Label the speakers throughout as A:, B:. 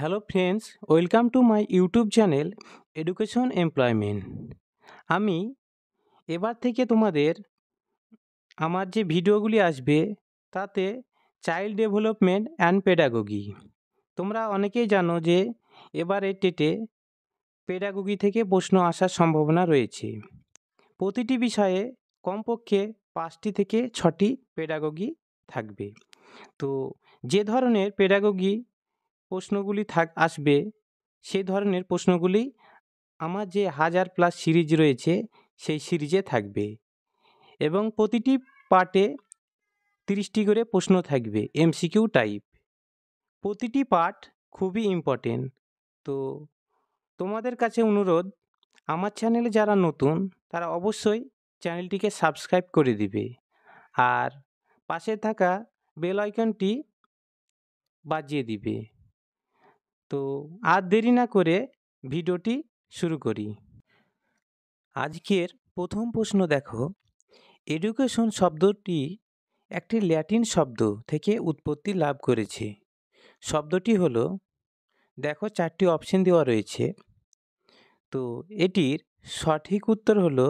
A: Hello friends, welcome to my YouTube channel education employment. আমি এবার থেকে তোমাদের আমার যে ভিডিওগুলি আসবে তাতে চাইল্ড ডেভেলপমেন্ট অ্যান্ড পেডাগোগি। তোমরা অনেকেই জানো যে এবারে টেটে পেডাগোগি থেকে প্রশ্ন আসার সম্ভাবনা রয়েছে। প্রতিটি বিষয়ে কমপক্ষে 5টি থেকে 6টি পেডাগোগি থাকবে। তো যে ধরনের পেডাগোগি প্রশ্নগুলি আসবে সেই ধরনের প্রশ্নগুলি আমার যে 1000+ সিরিজ রয়েছে সেই সিরিজে থাকবে এবং প্রতিটি পার্টে 30টি করে প্রশ্ন থাকবে এমসিকিউ টাইপ। প্রতিটি পার্ট খুবই ইম্পর্টেন্ট। তো তোমাদের কাছে অনুরোধ, আমার চ্যানেলে যারা নতুন তারা অবশ্যই চ্যানেলটিকে সাবস্ক্রাইব করে দিবে আর পাশে থাকা বেল আইকনটি বাজিয়ে দিবে। তো আর দেরি না করে ভিডিওটি শুরু করি। আজকের প্রথম প্রশ্ন দেখো, এডুকেশন শব্দটি একটি ল্যাটিন শব্দ থেকে উৎপত্তি লাভ করেছে। শব্দটি হলো, দেখো 4টি অপশন দেওয়া রয়েছে। তো এটির সঠিক উত্তর হলো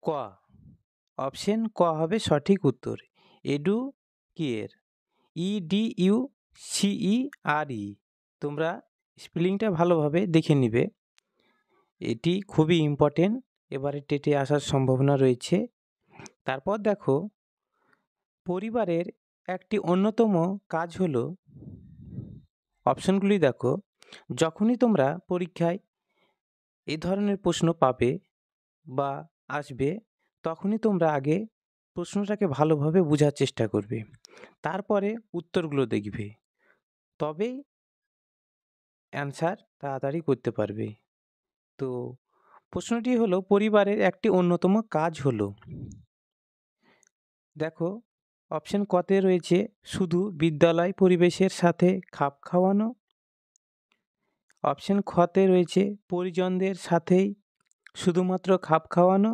A: ক। অপশন ক হবে সঠিক উত্তর। এডুকিয়ের, EDUCERE। তোমরা স্পেলিংটা ভালোভাবে দেখে নিবে, এটি খুবই ইম্পর্টেন্ট, এবারে টেটে আসার সম্ভাবনা রয়েছে। তারপর দেখো, পরিবারের একটি অন্যতম কাজ হলো, অপশনগুলি দেখো, যখনই তোমরা পরীক্ষায় এই ধরনের প্রশ্ন পাবে বা আসবে তখনই তোমরা আগে প্রশ্নটাকে ভালোভাবে বোঝার চেষ্টা করবে, তারপরে উত্তরগুলো দেখবে, তবেই অ্যান্সার তাড়াতাড়ি করতে পারবে। তো প্রশ্নটি হলো, পরিবারের একটি অন্যতম কাজ হলো, দেখো অপশন কতে রয়েছে শুধু বিদ্যালয় পরিবেশের সাথে খাপ খাওয়ানো। অপশন খতে রয়েছে পরিজনদের সাথেই শুধুমাত্র খাপ খাওয়ানো।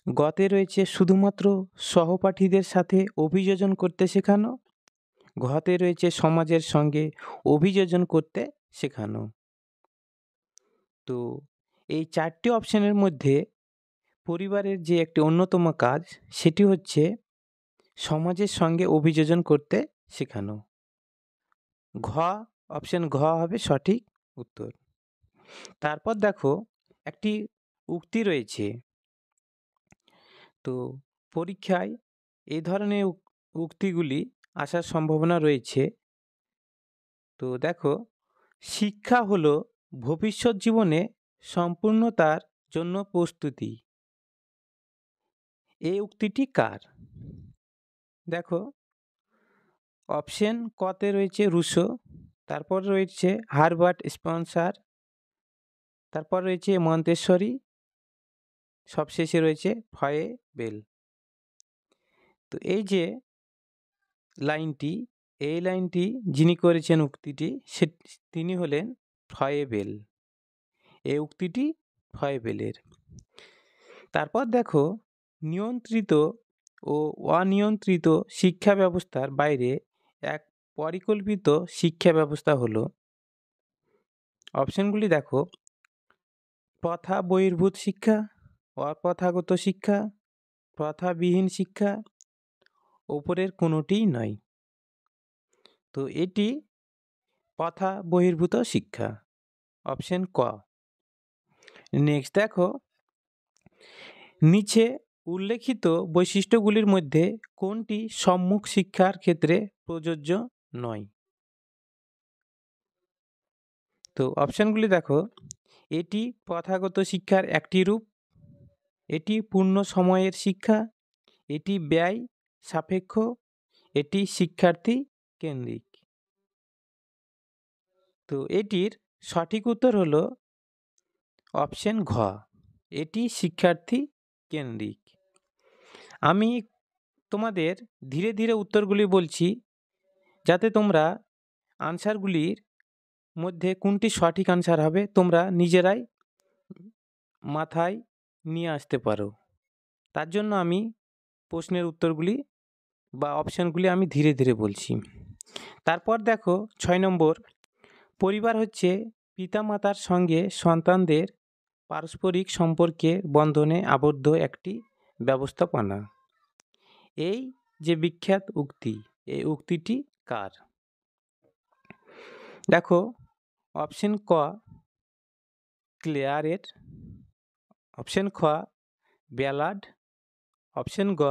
A: গতে রয়েছে শুধুমাত্র সহপাঠীদের সাথে অভিযোজন করতে শেখানো। ঘতে রয়েছে সমাজের সঙ্গে অভিযোজন করতে শেখানো। তো এই 4টি অপশনের মধ্যে পরিবারের যে একটি অন্যতম কাজ সেটি হচ্ছে সমাজের সঙ্গে অভিযোজন করতে শেখানো। ঘ, অপশন ঘ হবে সঠিক উত্তর। তারপর দেখো, একটি উক্তি রয়েছে। তো পরীক্ষায় এই ধরনের উক্তিগুলি আসার সম্ভাবনা রয়েছে। তো দেখো, শিক্ষা হলো ভবিষ্যৎ জীবনে সম্পূর্ণতার জন্য প্রস্তুতি। এই উক্তিটি কার? দেখো অপশন কতে রয়েছে রুশো, তারপর রয়েছে হারবার্ট স্পেন্সার, তারপর রয়েছে মন্তেশ্বরী, সবশেষে রয়েছে ফয়েবেল। তো এই যে লাইনটি, এই লাইনটি যিনি করেছেন উক্তিটি তিনি হলেন ফয়েবেল। এই উক্তিটি ফয়েবেলের। তারপর দেখো, নিয়ন্ত্রিত ও অনিয়ন্ত্রিত শিক্ষা ব্যবস্থার বাইরে এক পরিকল্পিত শিক্ষা ব্যবস্থা হলো, অপশনগুলি দেখো, প্রথা বহির্ভূত শিক্ষা, অপ্রথাগত শিক্ষা, প্রথাবিহীন শিক্ষা, ওপরের কোনোটিই নয়। তো এটি প্রথা বহির্ভূত শিক্ষা, অপশন ক। নেক্সট দেখো, নিচে উল্লেখিত বৈশিষ্ট্যগুলির মধ্যে কোনটি সম্মুখ শিক্ষার ক্ষেত্রে প্রযোজ্য নয়? তো অপশনগুলি দেখো, এটি প্রথাগত শিক্ষার একটি রূপ, এটি পূর্ণ সময়ের শিক্ষা, এটি ব্যয় সাপেক্ষ, এটি শিক্ষার্থী কেন্দ্রিক। তো এটির সঠিক উত্তর হলো অপশন ঘ, এটি শিক্ষার্থী কেন্দ্রিক। আমি তোমাদের ধীরে ধীরে উত্তরগুলি বলছি যাতে তোমরা আনসারগুলির মধ্যে কোনটি সঠিক আনসার হবে তোমরা নিজেরাই মাথায় নিয়ে আসতে পারো। তার জন্য আমি প্রশ্নের উত্তরগুলি বা অপশানগুলি আমি ধীরে ধীরে বলছি। তারপর দেখো 6 নম্বর, পরিবার হচ্ছে পিতামাতার সঙ্গে সন্তানদের পারস্পরিক সম্পর্কের বন্ধনে আবদ্ধ একটি ব্যবস্থাপনা। এই যে বিখ্যাত উক্তি, এই উক্তিটি কার? দেখো অপশন ক ক্লেয়ারের, অপশন খ ব্যালাড, অপশন গ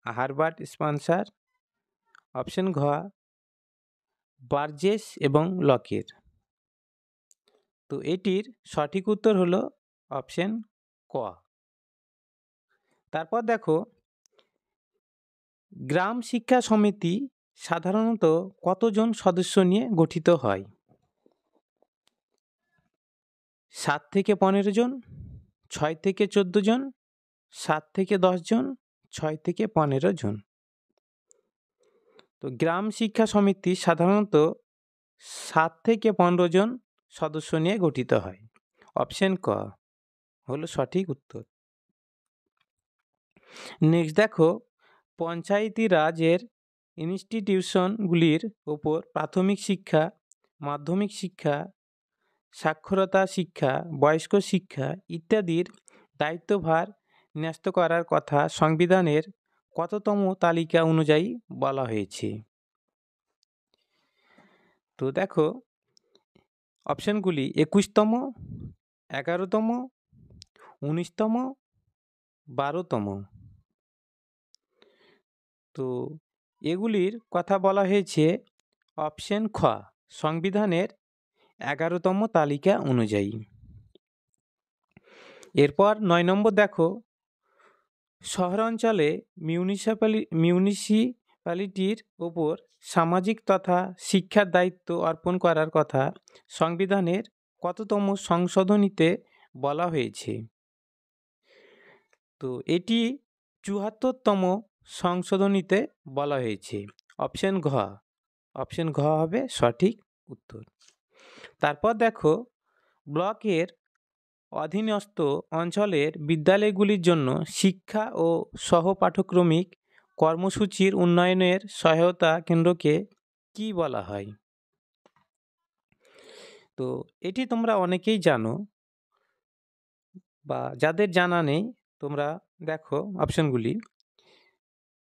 A: হারবার্ট স্পেন্সার, অপশন ঘ বার্জেস এবং লকের। তো এটির সঠিক উত্তর হলো অপশন ক। তারপর দেখো গ্রাম শিক্ষা সমিতি সাধারণত কতজন সদস্য নিয়ে গঠিত হয়? 7 থেকে 15 জন, 6 থেকে 14 জন, 7 থেকে 10 জন, 6 থেকে 15 জন। তো গ্রাম শিক্ষা সমিতি সাধারণত 7 থেকে 15 জন সদস্য নিয়ে গঠিত হয়। অপশন ক হলো সঠিক উত্তর। নেক্সট দেখো পঞ্চায়েতি রাজের ইনস্টিটিউশনগুলির ওপর প্রাথমিক শিক্ষা, মাধ্যমিক শিক্ষা, সাক্ষরতা শিক্ষা, বয়স্ক শিক্ষা ইত্যাদির দায়িত্বভার ন্যস্ত করার কথা সংবিধানের কততম তালিকা অনুযায়ী বলা হয়েছে? তো দেখো অপশনগুলি 21তম, 11তম, 19তম, 12তম। তো এগুলির কথা বলা হয়েছে অপশন খ সংবিধানের 11তম তালিকা অনুযায়ী। এরপর 9 নম্বর দেখো শহরাঞ্চলে মিউনিসিপ্যালিটির ওপর সামাজিক তথা শিক্ষার দায়িত্ব অর্পণ করার কথা সংবিধানের কততম সংশোধনীতে বলা হয়েছে? তো এটি 74তম সংশোধনীতে বলা হয়েছে। অপশন ঘ, অপশন ঘ হবে সঠিক উত্তর। তারপর দেখো ব্লকের অধীনস্থ অঞ্চলের বিদ্যালয়গুলির জন্য শিক্ষা ও সহপাঠক্রমিক কর্মসূচির উন্নয়নের সহায়তা কেন্দ্রকে কি বলা হয়? তো এটি তোমরা অনেকেই জানো, বা যাদের জানা নেই তোমরা দেখো অপশনগুলি।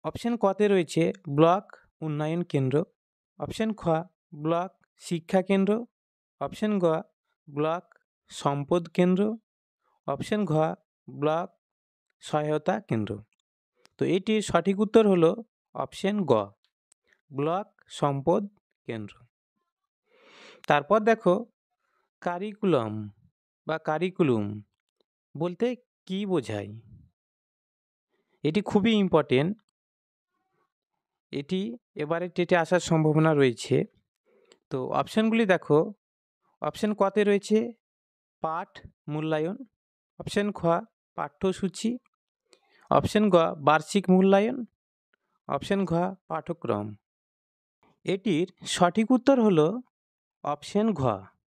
A: অপশন কতে রয়েছে ব্লক উন্নয়ন কেন্দ্র, অপশন খ ব্লক শিক্ষা কেন্দ্র, অপশন গ ব্লক সম্পদ কেন্দ্র, অপশন ঘ ব্লক সহায়তা কেন্দ্র। তো এটির সঠিক উত্তর হলো অপশন গ ব্লক সম্পদ কেন্দ্র। তারপর দেখো কারিকুলাম বা কারিকুলুম বলতে কি বোঝায়? এটি খুবই ইম্পর্টেন্ট, এটি এবারে টেটে আসার সম্ভাবনা রয়েছে। তো অপশনগুলি দেখো অপশন কতে রয়েছে পাঠ মূল্যায়ন, অপশন খ পাঠ্যসূচি, অপশন গ বার্ষিক মূল্যায়ন, অপশন ঘ পাঠ্যক্রম। এটির সঠিক উত্তর হলো অপশন ঘ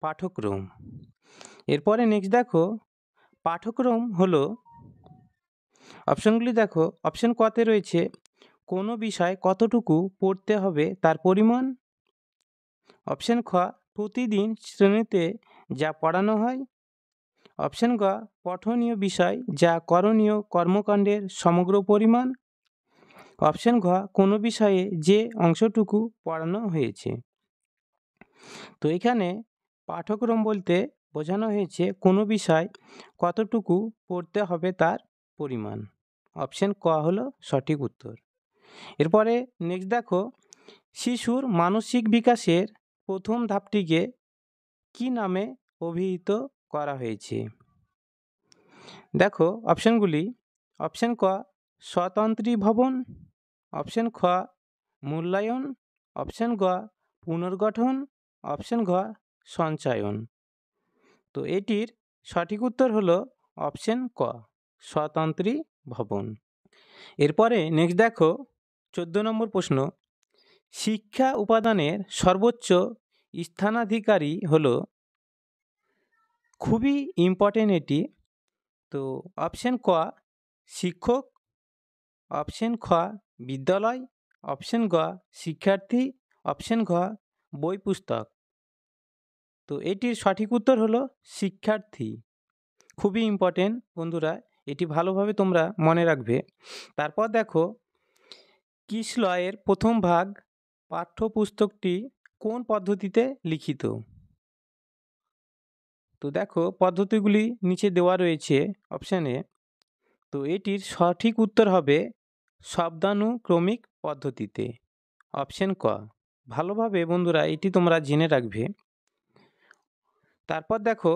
A: পাঠ্যক্রম। এরপরে নেক্সট দেখো পাঠ্যক্রম হলো অপশনগুলি দেখো অপশন কতে রয়েছে কোনো বিষয় কতটুকু পড়তে হবে তার পরিমাণ, অপশন খ প্রতিদিন শ্রেণীতে যা পড়ানো হয়, অপশন গ পঠনীয় বিষয় যা করণীয় কর্মকাণ্ডের সমগ্র পরিমাণ, অপশন ঘ কোনো বিষয়ে যে অংশটুকু পড়ানো হয়েছে। তো এখানে পাঠ্যক্রম বলতে বোঝানো হয়েছে কোনো বিষয় কতটুকু পড়তে হবে তার পরিমাণ। অপশন ক হলো সঠিক উত্তর। এরপরে নেক্সট দেখো শিশুর মানসিক বিকাশের প্রথম ধাপটিকে কি নামে অভিহিত করা হয়েছে? দেখো অপশনগুলি অপশন ক স্বতন্ত্রী ভবন, অপশন খ মূল্যায়ন, অপশন গ পুনর্গঠন, অপশন ঘ সঞ্চয়ন। তো এটির সঠিক উত্তর হলো অপশন ক স্বতন্ত্রী ভবন। এরপরে নেক্সট দেখো 14 নম্বর প্রশ্ন শিক্ষা উপাদানের সর্বোচ্চ স্থানাধিকারী হলো, খুবই ইম্পর্টেন্ট এটি। তো অপশন ক শিক্ষক, অপশন খ বিদ্যালয়, অপশন গ শিক্ষার্থী, অপশন ঘ বই পুস্তক। তো এটির সঠিক উত্তর হলো শিক্ষার্থী। খুবই ইম্পর্টেন্ট বন্ধুরা, এটি ভালোভাবে তোমরা মনে রাখবে। তারপর দেখো, কিসলয়ের প্রথম ভাগ পাঠ্যপুস্তকটি কোন পদ্ধতিতে লিখিত? তো দেখো পদ্ধতিগুলি নিচে দেওয়া রয়েছে অপশানে। তো এটির সঠিক উত্তর হবে শব্দানুক্রমিক পদ্ধতিতে, অপশন ক। ভালোভাবে বন্ধুরা এটি তোমরা জেনে রাখবে। তারপর দেখো,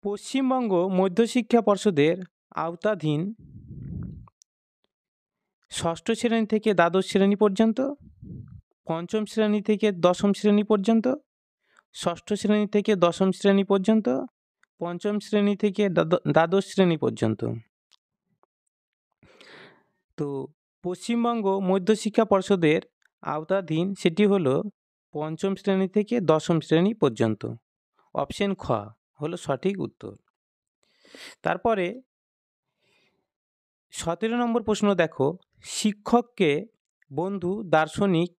A: পশ্চিমবঙ্গ মধ্যশিক্ষা পর্ষদের আওতাধীন ষষ্ঠ শ্রেণী থেকে দ্বাদশ শ্রেণী পর্যন্ত, পঞ্চম শ্রেণী থেকে দশম শ্রেণী পর্যন্ত, ষষ্ঠ শ্রেণী থেকে দশম শ্রেণী পর্যন্ত, পঞ্চম শ্রেণী থেকে দ্বাদশ শ্রেণী পর্যন্ত। তো পশ্চিমবঙ্গ মধ্যশিক্ষা পর্ষদের আওতাধীন সেটি হলো পঞ্চম শ্রেণী থেকে দশম শ্রেণী পর্যন্ত, অপশন খ হলো সঠিক উত্তর। তারপরে 17 নম্বর প্রশ্ন দেখো, শিক্ষককে বন্ধু, দার্শনিক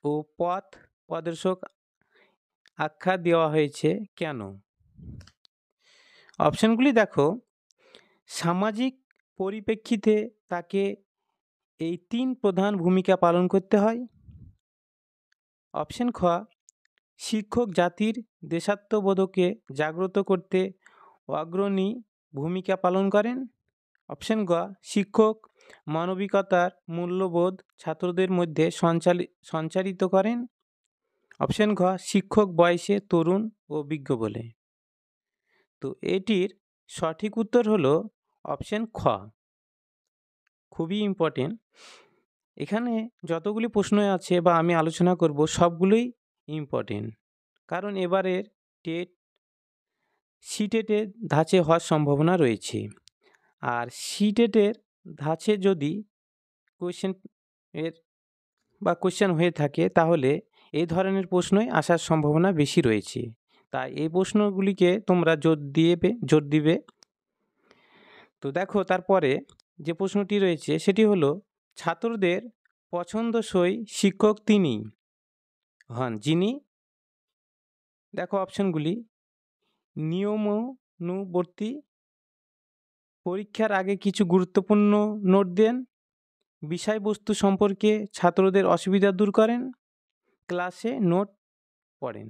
A: ও পথ প্রদর্শক আখ্যা দেওয়া হয়েছে কেন? অপশনগুলি দেখো, সামাজিক পরিপ্রেক্ষিতে তাকে এই 3 প্রধান ভূমিকা পালন করতে হয়। অপশন খ, শিক্ষক জাতির দেশাত্মবোধকে জাগ্রত করতে অগ্রণী ভূমিকা পালন করেন। অপশন গ, শিক্ষক মানবিকতার মূল্যবোধ ছাত্রদের মধ্যে সঞ্চারিত করেন। অপশন ঘ, শিক্ষক বয়সে তরুণ ও বিজ্ঞ বলে। তো এটির সঠিক উত্তর হলো অপশন খ। খুবই ইম্পর্টেন্ট। এখানে যতগুলি প্রশ্ন আছে বা আমি আলোচনা করব সবগুলোই ইম্পর্টেন্ট, কারণ এবারের সিটেটের ধাঁচে হওয়ার সম্ভাবনা রয়েছে। আর সিটেটের ধাঁচে যদি কোয়েশ্চেন হয়ে থাকে তাহলে এই ধরনের প্রশ্নই আসার সম্ভাবনা বেশি রয়েছে। তাই এই প্রশ্নগুলিকে তোমরা জোর দিবে। তো দেখো তারপরে যে প্রশ্নটি রয়েছে সেটি হলো, ছাত্রদের পছন্দসই শিক্ষক তিনি হন যিনি, দেখো অপশনগুলি, নিয়মানুবর্তী, পরীক্ষার আগে কিছু গুরুত্বপূর্ণ নোট দেন, বিষয়বস্তু সম্পর্কে ছাত্রদের অসুবিধা দূর করেন, ক্লাসে নোট পড়েন।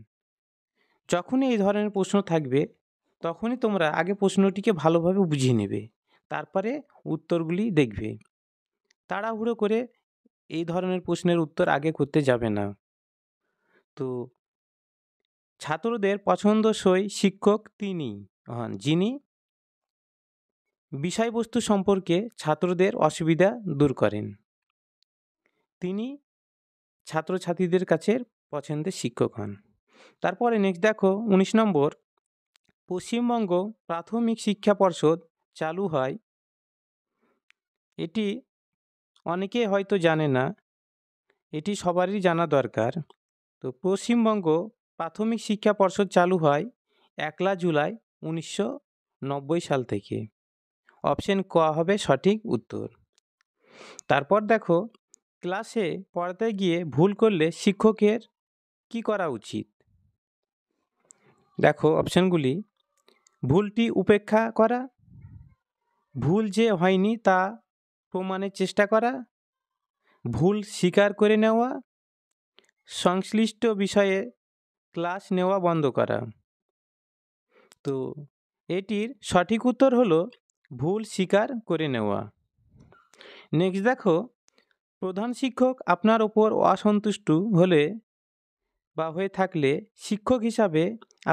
A: যখনই এই ধরনের প্রশ্ন থাকবে তখনই তোমরা আগে প্রশ্নটিকে ভালোভাবে বুঝিয়ে নেবে, তারপরে উত্তরগুলি দেখবে। তাড়াহুড়ো করে এই ধরনের প্রশ্নের উত্তর আগে করতে যাবে না। তো ছাত্রদের পছন্দসই শিক্ষক তিনি হন যিনি বিষয়বস্তু সম্পর্কে ছাত্রদের অসুবিধা দূর করেন। তিনি ছাত্রছাত্রীদের কাছে পছন্দের শিক্ষক হন। তারপরে নেক্সট দেখো 19 নম্বর, পশ্চিমবঙ্গ প্রাথমিক শিক্ষা পর্ষদ চালু হয়, এটি অনেকে হয়তো জানে না, এটি সবারই জানা দরকার। তো পশ্চিমবঙ্গ প্রাথমিক শিক্ষা পর্ষদ চালু হয় 1 জুলাই 1990 সাল থেকে, অপশন ক হবে সঠিক উত্তর। তারপর দেখো, ক্লাসে পড়াতে গিয়ে ভুল করলে শিক্ষকের কি করা উচিত? দেখো অপশনগুলি, ভুলটি উপেক্ষা করা, ভুল যে হয়নি তা প্রমাণের চেষ্টা করা, ভুল স্বীকার করে নেওয়া, সংশ্লিষ্ট বিষয়ে ক্লাস নেওয়া বন্ধ করা। তো এটির সঠিক উত্তর হলো ভুল স্বীকার করে নেওয়া। নেক্সট দেখো, প্রধান শিক্ষক আপনার ওপর অসন্তুষ্ট হলে বা হয়ে থাকলে শিক্ষক হিসাবে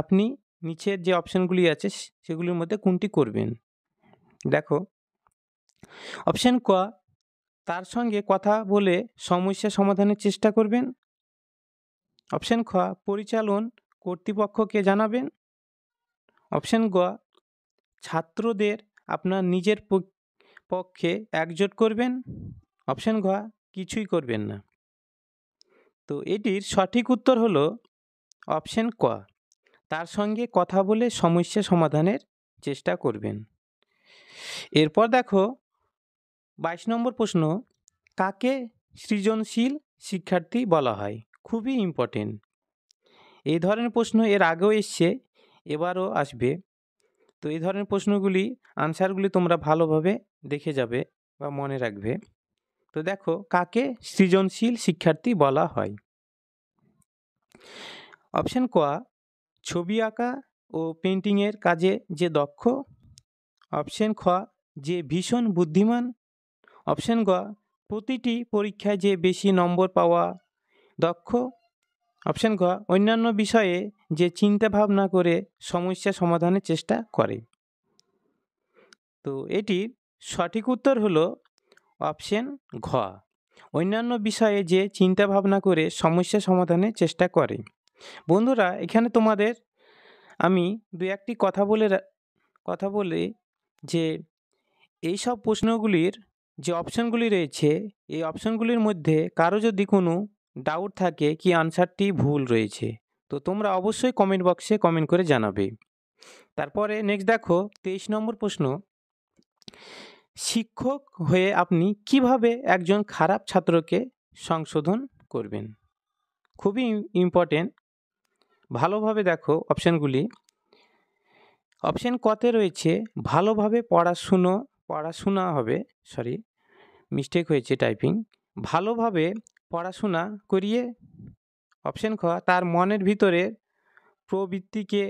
A: আপনি নিচের যে অপশনগুলি আছে সেগুলির মধ্যে কোনটি করবেন? দেখো অপশন ক, তার সঙ্গে কথা বলে সমস্যা সমাধানের চেষ্টা করবেন। অপশন খ, পরিচালন কর্তৃপক্ষকে জানাবেন। অপশন গ, ছাত্রদের আপনার নিজের পক্ষে একজোট করবেন। অপশন ঘ, কিছুই করবেন না। তো এটির সঠিক উত্তর হলো অপশন ক, তার সঙ্গে কথা বলে সমস্যা সমাধানের চেষ্টা করবেন। এরপর দেখো 22 নম্বর প্রশ্ন, কাকে সৃজনশীল শিক্ষার্থী বলা হয়। খুবই ইম্পর্টেন্ট। এই ধরনের প্রশ্ন এর আগেও এসছে, এবারও আসবে। তো এই ধরনের প্রশ্নগুলি আনসারগুলি তোমরা ভালোভাবে দেখে যাবে বা মনে রাখবে। তো দেখো, কাকে সৃজনশীল শিক্ষার্থী বলা হয়? অপশন ক, ছবি আঁকা ও পেন্টিংয়ের কাজে যে দক্ষ। অপশন খ, যে ভীষণ বুদ্ধিমান। অপশন গ, প্রতিটি পরীক্ষায় যে বেশি নম্বর পাওয়া দক্ষ। অপশন গ, অন্যান্য বিষয়ে যে চিন্তা ভাবনা করে সমস্যা সমাধানের চেষ্টা করে। তো এটির সঠিক উত্তর হলো অপশন ঘ, অন্যান্য বিষয়ে যে চিন্তা ভাবনা করে সমস্যা সমাধানের চেষ্টা করে। বন্ধুরা, এখানে তোমাদের আমি দু একটি কথা বলে যে এই সব প্রশ্নগুলির যে অপশনগুলি রয়েছে, এই অপশনগুলির মধ্যে কারো যদি কোনো ডাউট থাকে কি আনসারটি ভুল রয়েছে, তো তোমরা অবশ্যই কমেন্ট বক্সে কমেন্ট করে জানাবে। তারপরে নেক্সট দেখো 23 নম্বর প্রশ্ন, শিক্ষক হয়ে আপনি কিভাবে একজন খারাপ ছাত্রকে সংশোধন করবেন? খুবই ইম্পর্টেন্ট, ভালোভাবে দেখো অপশনগুলি। অপশন কতে রয়েছে ভালোভাবে পড়াশোনা হবে, সরি মিস্টেক হয়েছে টাইপিং, ভালোভাবে পড়াশোনা করিয়ে। অপশন খ, তার মনের ভিতরে প্রবৃত্তিকে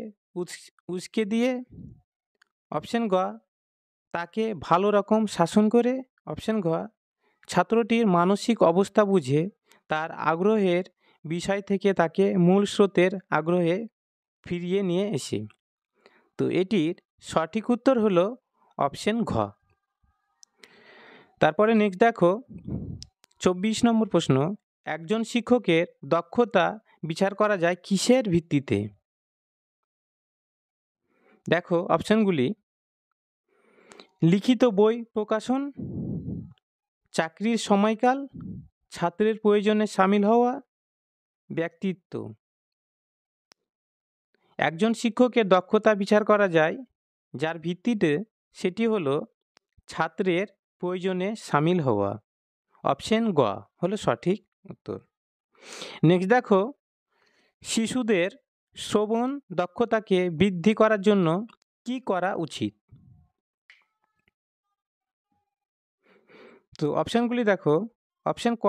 A: উস্কে দিয়ে। অপশন গ, তাকে ভালো রকম শাসন করে। অপশন ঘ, ছাত্রটির মানসিক অবস্থা বুঝে তার আগ্রহের বিষয় থেকে তাকে মূল স্রোতের আগ্রহে ফিরিয়ে নিয়ে এসে। তো এটির সঠিক উত্তর হলো অপশন ঘ। তারপরে নেক্সট দেখো 24 নম্বর প্রশ্ন, একজন শিক্ষকের দক্ষতা বিচার করা যায় কিসের ভিত্তিতে? দেখো অপশনগুলি, লিখিত বই প্রকাশন, চাকরির সময়কাল, ছাত্রের প্রয়োজনে সামিল হওয়া, ব্যক্তিত্ব। একজন শিক্ষকের দক্ষতা বিচার করা যায় যার ভিত্তিতে, সেটি হলো ছাত্রের প্রয়োজনে সামিল হওয়া। অপশন গ হলো সঠিক উত্তর। নেক্সট দেখো, শিশুদের শ্রবণ দক্ষতাকে বৃদ্ধি করার জন্য কি করা উচিত? তো অপশনগুলি দেখো, অপশন ক,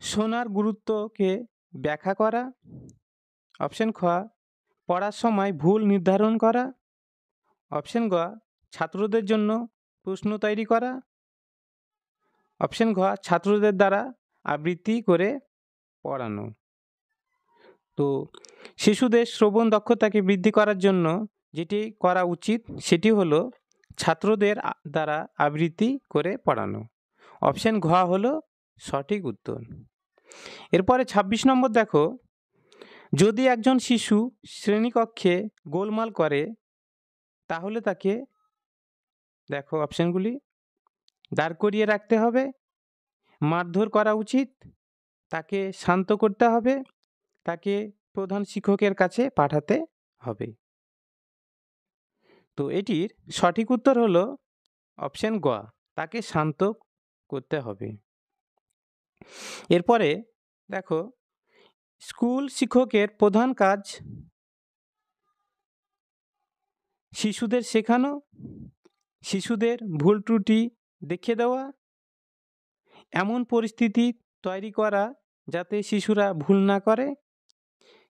A: শোনার গুরুত্বকে ব্যাখ্যা করা। অপশন খ, পড়ার সময় ভুল নির্ধারণ করা। অপশন গ, ছাত্রদের জন্য প্রশ্ন তৈরি করা। অপশন ঘ, ছাত্রদের দ্বারা আবৃত্তি করে পড়ানো। তো শিশুদের শ্রবণ দক্ষতাকে বৃদ্ধি করার জন্য যেটি করা উচিত সেটি হলো ছাত্রদের দ্বারা আবৃত্তি করে পড়ানো। অপশন ঘ হলো সঠিক উত্তর। এরপরে 26 নম্বর দেখো, যদি একজন শিশু শ্রেণীকক্ষে গোলমাল করে তাহলে তাকে, দেখো অপশনগুলি, দাঁড় করিয়ে রাখতে হবে, মারধর করা উচিত, তাকে শান্ত করতে হবে, তাকে প্রধান শিক্ষকের কাছে পাঠাতে হবে। তো এটির সঠিক উত্তর হলো অপশন গ, তাকে শান্ত করতে হবে। এরপরে দেখো, স্কুল শিক্ষকের প্রধান কাজ শিশুদের শেখানো, শিশুদের ভুল ত্রুটি দেখিয়ে দেওয়া, এমন পরিস্থিতি তৈরি করা যাতে শিশুরা ভুল না করে,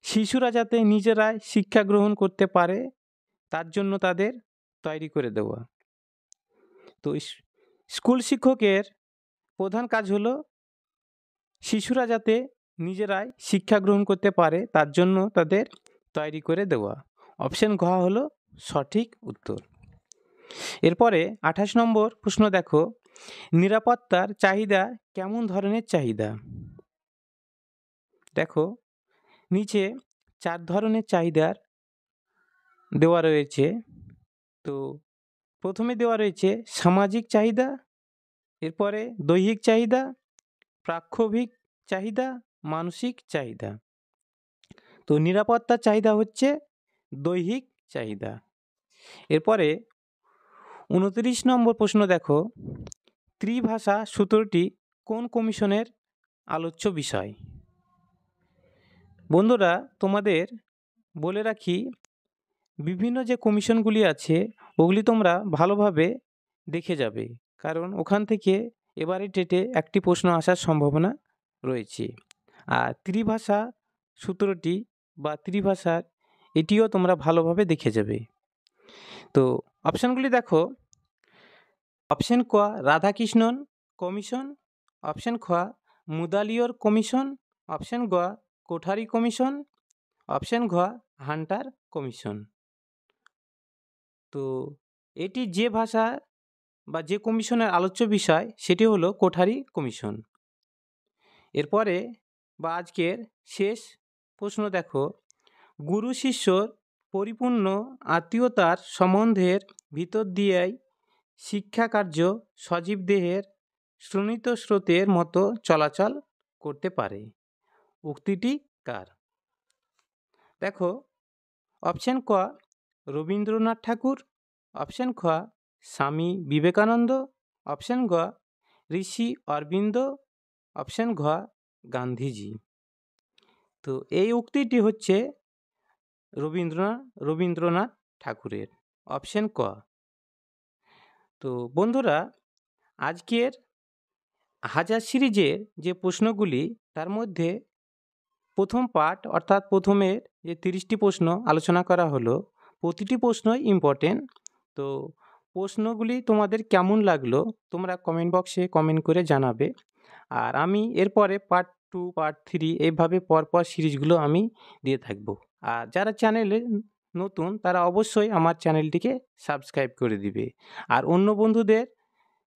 A: শিশুরা যাতে নিজেরাই শিক্ষা গ্রহণ করতে পারে তার জন্য তাদের তৈরি করে দেওয়া। তো স্কুল শিক্ষকের প্রধান কাজ হলো শিশুরা যাতে নিজেরাই শিক্ষা গ্রহণ করতে পারে তার জন্য তাদের তৈরি করে দেওয়া। অপশন ঘ হলো সঠিক উত্তর। এরপরে 28 নম্বর প্রশ্ন দেখো, নিরাপত্তার চাহিদা কেমন ধরনের চাহিদা? দেখো নিচে 4 ধরনের চাহিদার দেওয়া রয়েছে। তো প্রথমে দেওয়া রয়েছে সামাজিক চাহিদা, এরপরে দৈহিক চাহিদা, প্রাক্ষবিক চাহিদা, মানসিক চাহিদা। তো নিরাপত্তার চাহিদা হচ্ছে দৈহিক চাহিদা। এরপরে 29 নম্বর প্রশ্ন দেখো, ত্রিভাষা সূত্রটি কোন কমিশনের আলোচ্য বিষয়। বন্ধুরা, তোমাদের বলে রাখি, বিভিন্ন যে কমিশনগুলি আছে ওগুলি তোমরা ভালোভাবে দেখে যাবে, কারণ ওখান থেকে এবারে টেটে একটি প্রশ্ন আসার সম্ভাবনা রয়েছে। আর ত্রিভাষা সূত্রটি বা ত্রিভাষার এটিও তোমরা ভালোভাবে দেখে যাবে। তো অপশানগুলি দেখো। অপশন ক রাধাকৃষ্ণন কমিশন, অপশন খ মুদালিয়র কমিশন, অপশন গ কোঠারি কমিশন, অপশন ঘ হান্টার কমিশন। তো এটি যে ভাষা বা যে কমিশনের আলোচ্য বিষয় সেটি হলো কোঠারি কমিশন। এরপরে বা আজকের শেষ প্রশ্ন দেখো, গুরু শিষ্যর পরিপূর্ণ আত্মীয়তার সম্বন্ধের ভিতর দিয়েই শিক্ষাকার্য সজীব দেহের শ্রোণিত স্রোতের মতো চলাচল করতে পারে। উক্তিটি কার? দেখো, অপশন ক রবীন্দ্রনাথ ঠাকুর, অপশন খ স্বামী বিবেকানন্দ, অপশন গ ঋষি অরবিন্দ, অপশন ঘ গান্ধীজি। তো এই উক্তিটি হচ্ছে রবীন্দ্রনাথ ঠাকুরের, অপশন ক। তো বন্ধুরা, আজকের হাজার সিরিজের যে প্রশ্নগুলি তার মধ্যে প্রথম পার্ট অর্থাৎ প্রথমের যে 30টি প্রশ্ন আলোচনা করা হলো, প্রতিটি প্রশ্নই ইম্পর্টেন্ট। তো প্রশ্নগুলি তোমাদের কেমন লাগলো তোমরা কমেন্ট বক্সে কমেন্ট করে জানাবে। আর আমি এরপরে পার্ট 2 পার্ট 3 এইভাবে পরপর সিরিজগুলো আমি দিয়ে থাকবো। আর যারা চ্যানেলে নতুন তারা অবশ্যই আমার চ্যানেলটিকে সাবস্ক্রাইব করে দিবে, আর অন্য বন্ধুদের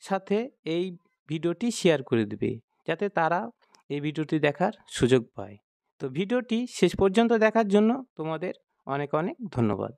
A: সাথে এই ভিডিওটি শেয়ার করে দিবে, যাতে তারা এই ভিডিওটি দেখার সুযোগ পায়। তো ভিডিওটি শেষ পর্যন্ত দেখার জন্য তোমাদের অনেক অনেক ধন্যবাদ।